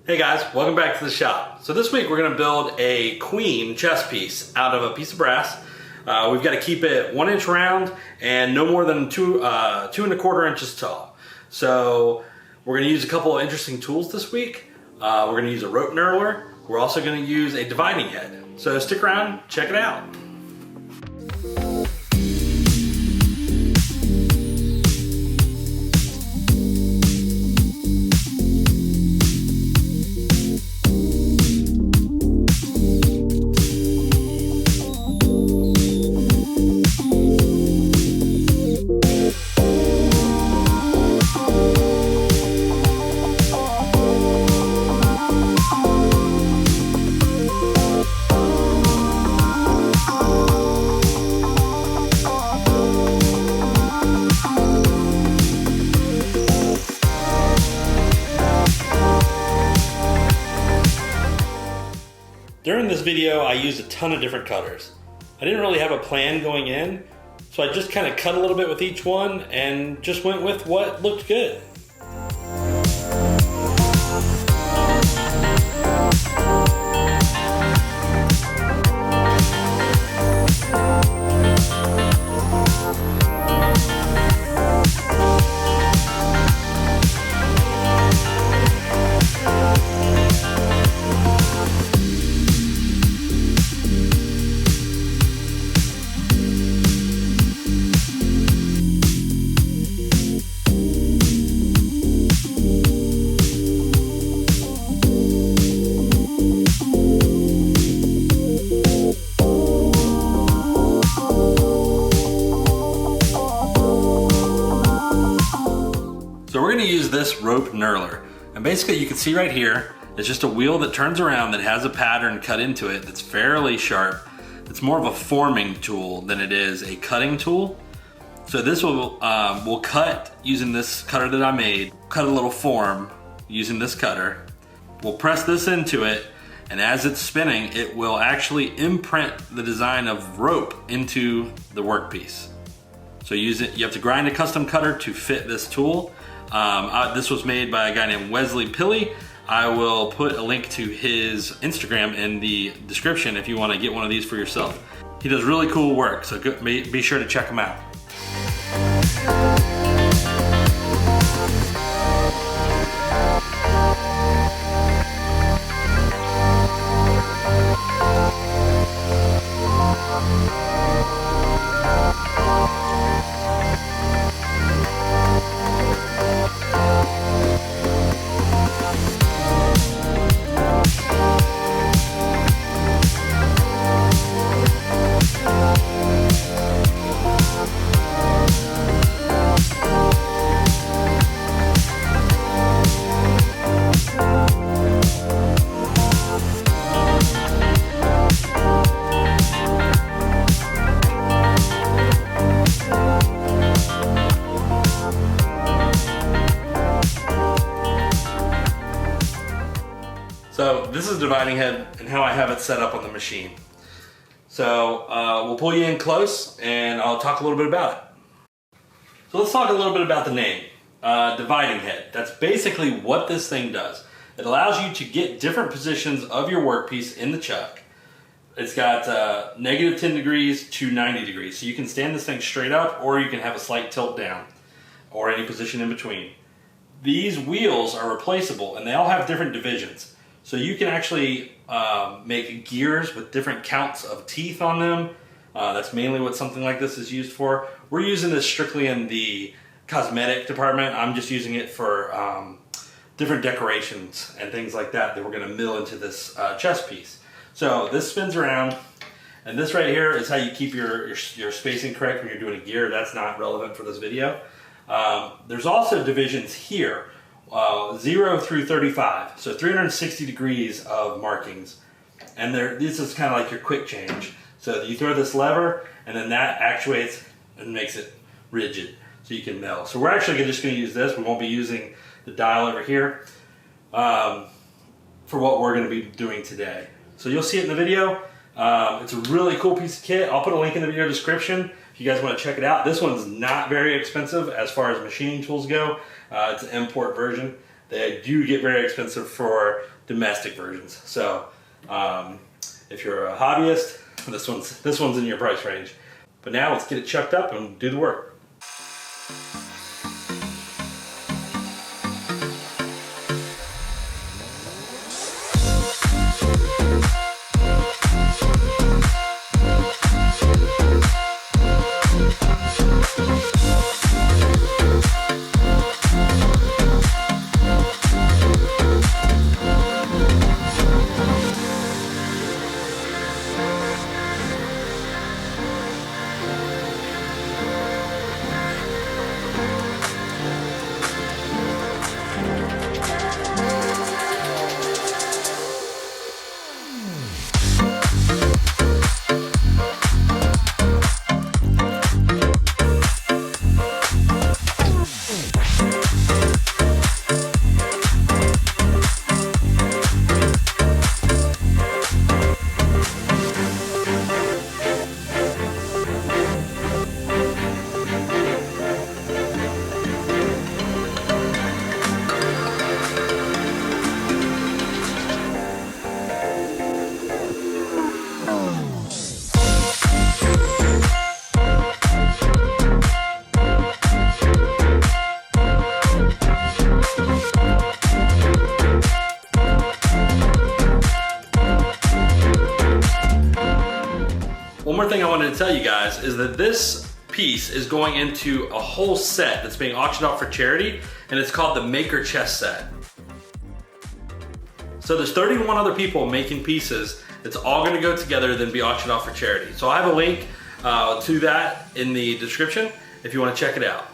Hey guys, welcome back to the shop. So this week we're going to build a queen chess piece out of a piece of brass. We've got to keep it 1 inch round and no more than 2.25 inches tall. So we're going to use a couple of interesting tools this week. We're going to use a rope knurler. We're also going to use a dividing head. So stick around, check it out. During this video, I used a ton of different cutters. I didn't really have a plan going in, so I just kind of cut a little bit with each one and just went with what looked good. So we're going to use this rope knurler, and basically you can see right here, it's just a wheel that turns around that has a pattern cut into it that's fairly sharp. It's more of a forming tool than it is a cutting tool. So this will we'll cut using this cutter that I made, cut a little form using this cutter. We'll press this into it, and as it's spinning, it will actually imprint the design of rope into the workpiece. So you have to grind a custom cutter to fit this tool. This was made by a guy named Wesley Pilley. I will put a link to his Instagram in the description if you want to get one of these for yourself. He does really cool work, so be sure to check him out. So this is the dividing head and how I have it set up on the machine. So we'll pull you in close and I'll talk a little bit about it. So let's talk a little bit about the name, dividing head. That's basically what this thing does. It allows you to get different positions of your workpiece in the chuck. It's got -10 degrees to 90 degrees. So you can stand this thing straight up or you can have a slight tilt down or any position in between. These wheels are replaceable and they all have different divisions. So you can actually make gears with different counts of teeth on them. That's mainly what something like this is used for. We're using this strictly in the cosmetic department. I'm just using it for different decorations and things like that we're going to mill into this chess piece. So this spins around, and this right here is how you keep your spacing correct when you're doing a gear. That's not relevant for this video. There's also divisions here. 0 through 35, so 360 degrees of markings, and this is kind of like your quick change. So you throw this lever and then that actuates and makes it rigid so you can mill. So we're actually just going to use this. We won't be using the dial over here for what we're going to be doing today. So you'll see it in the video. It's a really cool piece of kit. I'll put a link in the video description if you guys want to check it out. This one's not very expensive as far as machining tools go. It's an import version. They do get very expensive for domestic versions. So if you're a hobbyist, this one's in your price range. But now let's get it chucked up and do the work. One more thing I wanted to tell you guys is that this piece is going into a whole set that's being auctioned off for charity, and it's called the Maker Chess Set. So there's 31 other people making pieces. It's all gonna go together, then be auctioned off for charity. So I have a link to that in the description if you wanna check it out.